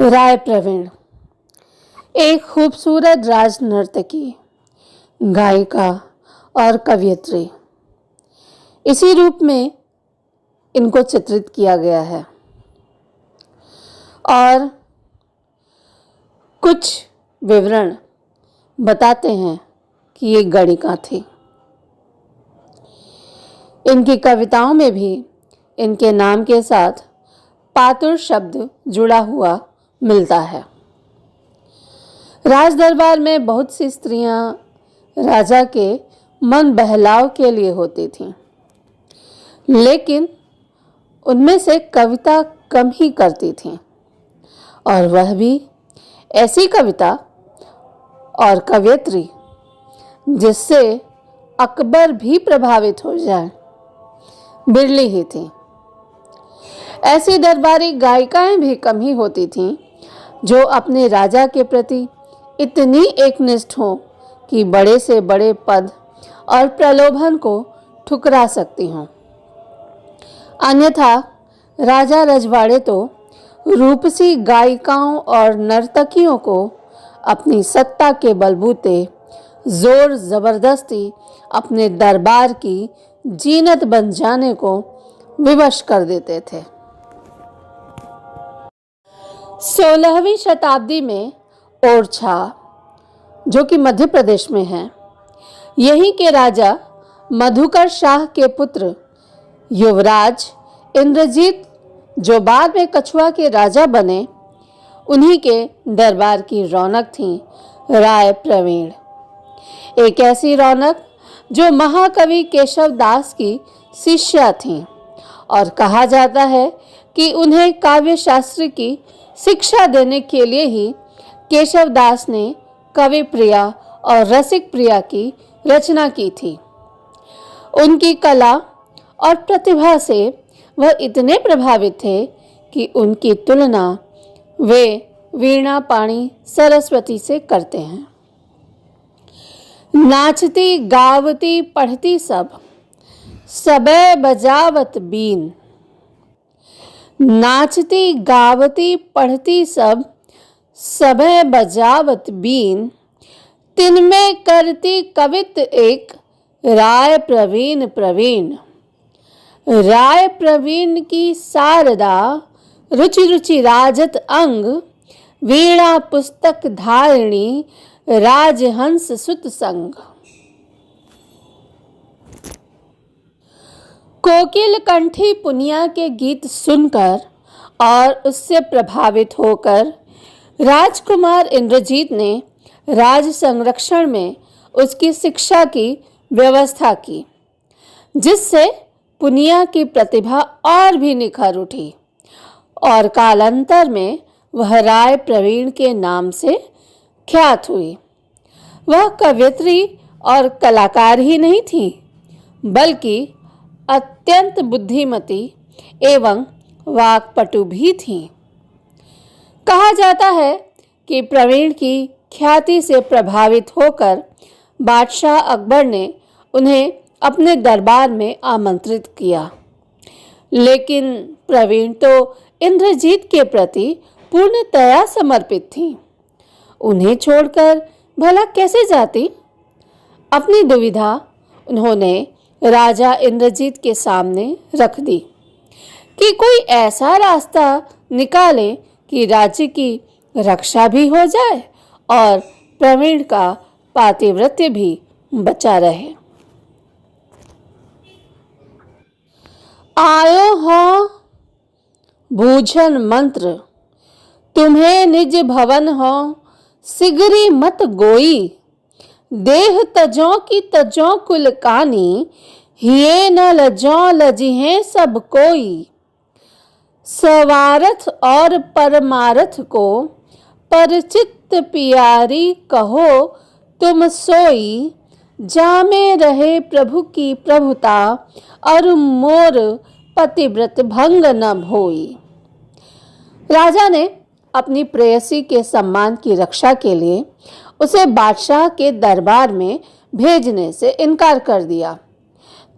राय प्रवीण एक खूबसूरत राज नर्तकी, गायिका और कवयित्री। इसी रूप में इनको चित्रित किया गया है और कुछ विवरण बताते हैं कि ये गणिका थी। इनकी कविताओं में भी इनके नाम के साथ पातुर शब्द जुड़ा हुआ मिलता है। राज दरबार में बहुत सी स्त्रियां राजा के मन बहलाव के लिए होती थीं, लेकिन उनमें से कविता कम ही करती थीं, और वह भी ऐसी कविता और कवयित्री जिससे अकबर भी प्रभावित हो जाए, बिरली ही थी। ऐसी दरबारी गायिकाएं भी कम ही होती थीं जो अपने राजा के प्रति इतनी एकनिष्ठ हों कि बड़े से बड़े पद और प्रलोभन को ठुकरा सकती हों। अन्यथा राजा रजवाड़े तो रूपसी गायिकाओं और नर्तकियों को अपनी सत्ता के बलबूते जोर जबरदस्ती अपने दरबार की जीनत बन जाने को विवश कर देते थे। 16वीं शताब्दी में ओरछा, जो कि मध्य प्रदेश में है, यहीं के राजा मधुकर शाह के पुत्र युवराज इंद्रजीत, जो बाद में कछुआ के राजा बने, उन्हीं के दरबार की रौनक थी राय प्रवीण। एक ऐसी रौनक जो महाकवि केशव दास की शिष्या थीं, और कहा जाता है कि उन्हें काव्य शास्त्र की शिक्षा देने के लिए ही केशव दास ने कवि प्रिया और रसिक प्रिया की रचना की थी। उनकी कला और प्रतिभा से वह इतने प्रभावित थे कि उनकी तुलना वे वीणा पाणी सरस्वती से करते हैं। नाचती गावती पढ़ती सबे बजावत बीन। नाचती गावती पढ़ती सबे बजावत बीन। तिनमें करती कवित एक राय प्रवीण प्रवीण। राय प्रवीण की शारदा रुचि रुचि राजत अंग। वीणा पुस्तक धारिणी राजहंस सुत संग। कोकिल कंठी पुनिया के गीत सुनकर और उससे प्रभावित होकर राजकुमार इंद्रजीत ने राज संरक्षण में उसकी शिक्षा की व्यवस्था की, जिससे पुनिया की प्रतिभा और भी निखर उठी और कालांतर में वह राय प्रवीण के नाम से ख्यात हुई। वह कवयित्री और कलाकार ही नहीं थी, बल्कि अत्यंत बुद्धिमती एवं वाक्पटु भी थी। कहा जाता है कि प्रवीण की ख्याति से प्रभावित होकर बादशाह अकबर ने उन्हें अपने दरबार में आमंत्रित किया, लेकिन प्रवीण तो इंद्रजीत के प्रति पूर्णतया समर्पित थी। उन्हें छोड़कर भला कैसे जाती? अपनी दुविधा उन्होंने राजा इंद्रजीत के सामने रख दी कि कोई ऐसा रास्ता निकाले कि राज्य की रक्षा भी हो जाए और प्रवीण का पातिव्रत्य भी बचा रहे। आयो हो बूझन मंत्र, तुम्हें निज भवन हो सिगरी मत गोई। देह तजों की तजों कुल कानी, हिये न लजों लजिहें सब कोई। सवारथ और परमारथ को परचित्त पियारी कहो तुम सोई। जामे रहे प्रभु की प्रभुता, और मोर पतिव्रत भंग न भोई। राजा ने अपनी प्रेयसी के सम्मान की रक्षा के लिए उसे बादशाह के दरबार में भेजने से इनकार कर दिया,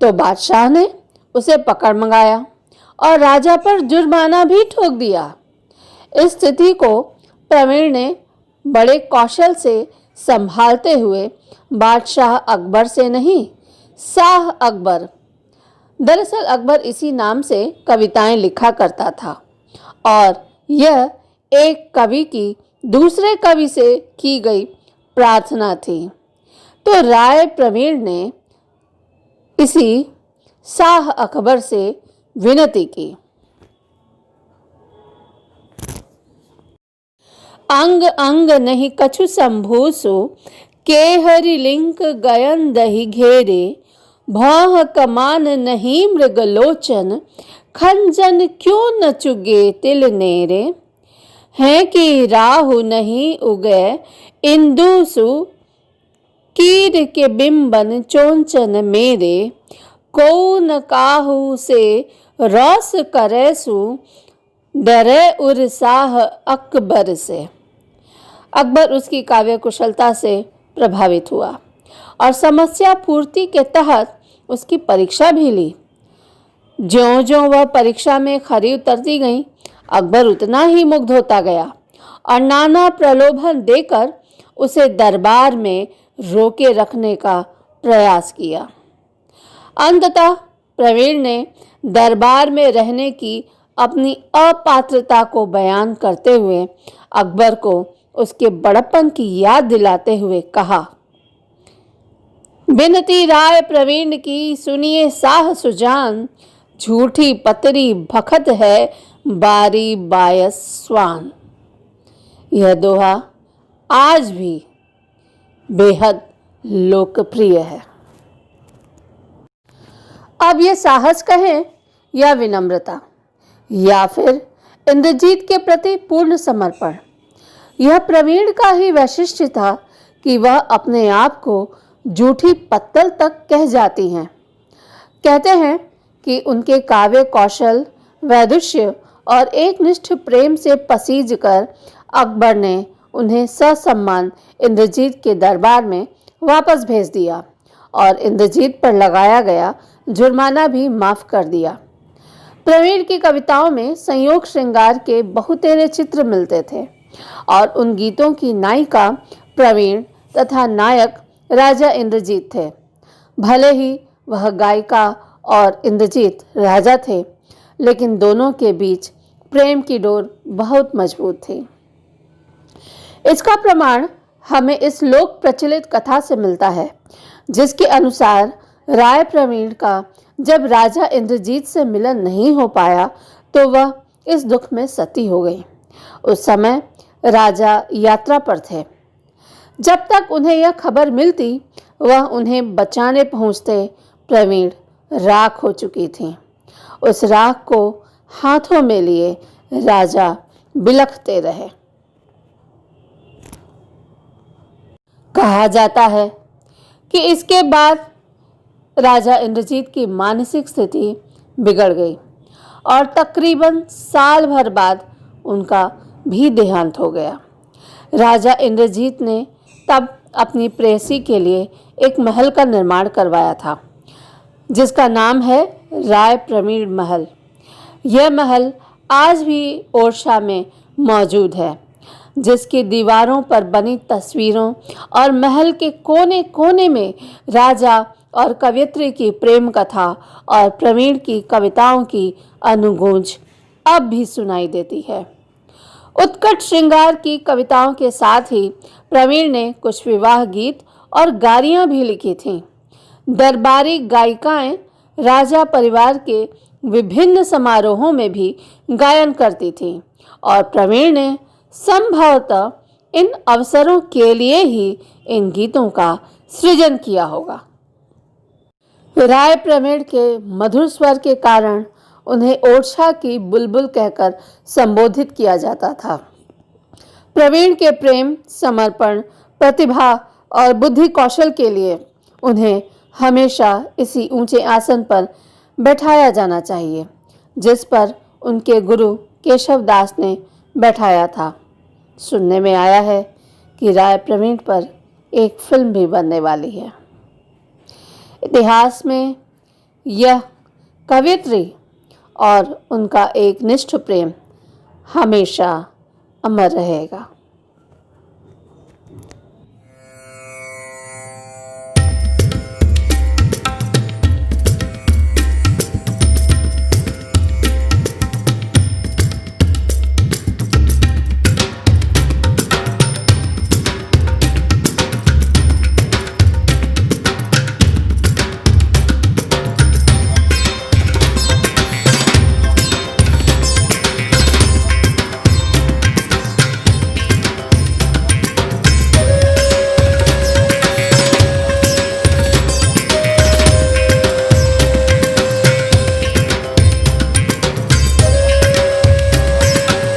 तो बादशाह ने उसे पकड़ मंगाया और राजा पर जुर्माना भी ठोक दिया। इस स्थिति को प्रवीण ने बड़े कौशल से संभालते हुए बादशाह अकबर से नहीं, शाह अकबर, दरअसल अकबर इसी नाम से कविताएं लिखा करता था और यह एक कवि की दूसरे कवि से की गई प्रार्थना थी। तो राय प्रवीण ने इसी शाह अकबर से विनती की। अंग अंग नहीं कछु संभूसु, के हरि लिंक गयन दही घेरे, भौह कमान नहीं मृगलोचन, खंजन क्यों न चुगे तिल नेरे, हैं कि राहु नहीं उगे इंदुसु, कीर के बिंबन चोंचन मेरे, को न काहू से रौस करेसु, डरे उर शाह अकबर से। अकबर उसकी काव्य कुशलता से प्रभावित हुआ और समस्या पूर्ति के तहत उसकी परीक्षा भी ली। ज्यों ज्यों वह परीक्षा में खरी उतरती गई, अकबर उतना ही मुग्ध होता गया और नाना प्रलोभन देकर उसे दरबार में रोके रखने का प्रयास किया। अंततः प्रवीण ने दरबार में रहने की अपनी अपात्रता को बयान करते हुए अकबर को उसके बड़प्पन की याद दिलाते हुए कहा, बिनती राय प्रवीण की सुनिए शाह सुजान, झूठी पतरी भखत है बारी बायस स्वान। यह दोहा आज भी बेहद लोकप्रिय है। अब यह साहस कहें या विनम्रता या फिर इंद्रजीत के प्रति पूर्ण समर्पण, यह प्रवीण का ही वैशिष्ट्य था कि वह अपने आप को झूठी पत्तल तक कह जाती हैं। कहते हैं कि उनके काव्य कौशल, वैदुष्य और एकनिष्ठ प्रेम से पसीज कर अकबर ने उन्हें ससम्मान इंद्रजीत के दरबार में वापस भेज दिया और इंद्रजीत पर लगाया गया जुर्माना भी माफ कर दिया। प्रवीण की कविताओं में संयोग श्रृंगार के बहुतेरे चित्र मिलते थे और उन गीतों की नायिका प्रवीण तथा नायक राजा इंद्रजीत थे। भले ही वह गायिका और इंद्रजीत राजा थे, लेकिन दोनों के बीच प्रेम की डोर बहुत मजबूत थी। इसका प्रमाण हमें इस लोक प्रचलित कथा से मिलता है, जिसके अनुसार राय प्रवीण का जब राजा इंद्रजीत से मिलन नहीं हो पाया तो वह इस दुख में सती हो गई। उस समय राजा यात्रा पर थे। जब तक उन्हें यह खबर मिलती, वह उन्हें बचाने पहुंचते प्रवीण राख हो चुकी थी। उस राख को हाथों में लिए राजा बिलखते रहे। कहा जाता है कि इसके बाद राजा इंद्रजीत की मानसिक स्थिति बिगड़ गई और तकरीबन साल भर बाद उनका भी देहांत हो गया। राजा इंद्रजीत ने तब अपनी प्रेयसी के लिए एक महल का निर्माण करवाया था, जिसका नाम है राय प्रवीण महल। यह महल आज भी ओरछा में मौजूद है, जिसकी दीवारों पर बनी तस्वीरों और महल के कोने कोने में राजा और कवयित्री की प्रेम कथा और प्रवीण की कविताओं की अनुगूंज अब भी सुनाई देती है। उत्कट श्रृंगार की कविताओं के साथ ही प्रवीण ने कुछ विवाह गीत और गारियां भी लिखी थीं। दरबारी गायिकाएं राजा परिवार के विभिन्न समारोहों में भी गायन करती थीं और प्रवीण ने संभवतः इन अवसरों के लिए ही इन गीतों का सृजन किया होगा। राय प्रवीण के मधुर स्वर के कारण उन्हें ओरछा की बुलबुल कहकर संबोधित किया जाता था। प्रवीण के प्रेम, समर्पण, प्रतिभा और बुद्धि कौशल के लिए उन्हें हमेशा इसी ऊंचे आसन पर बैठाया जाना चाहिए, जिस पर उनके गुरु केशव दास ने बैठाया था। सुनने में आया है कि राय प्रवीण पर एक फिल्म भी बनने वाली है। इतिहास में यह कवयित्री और उनका एक निष्ठ प्रेम हमेशा अमर रहेगा।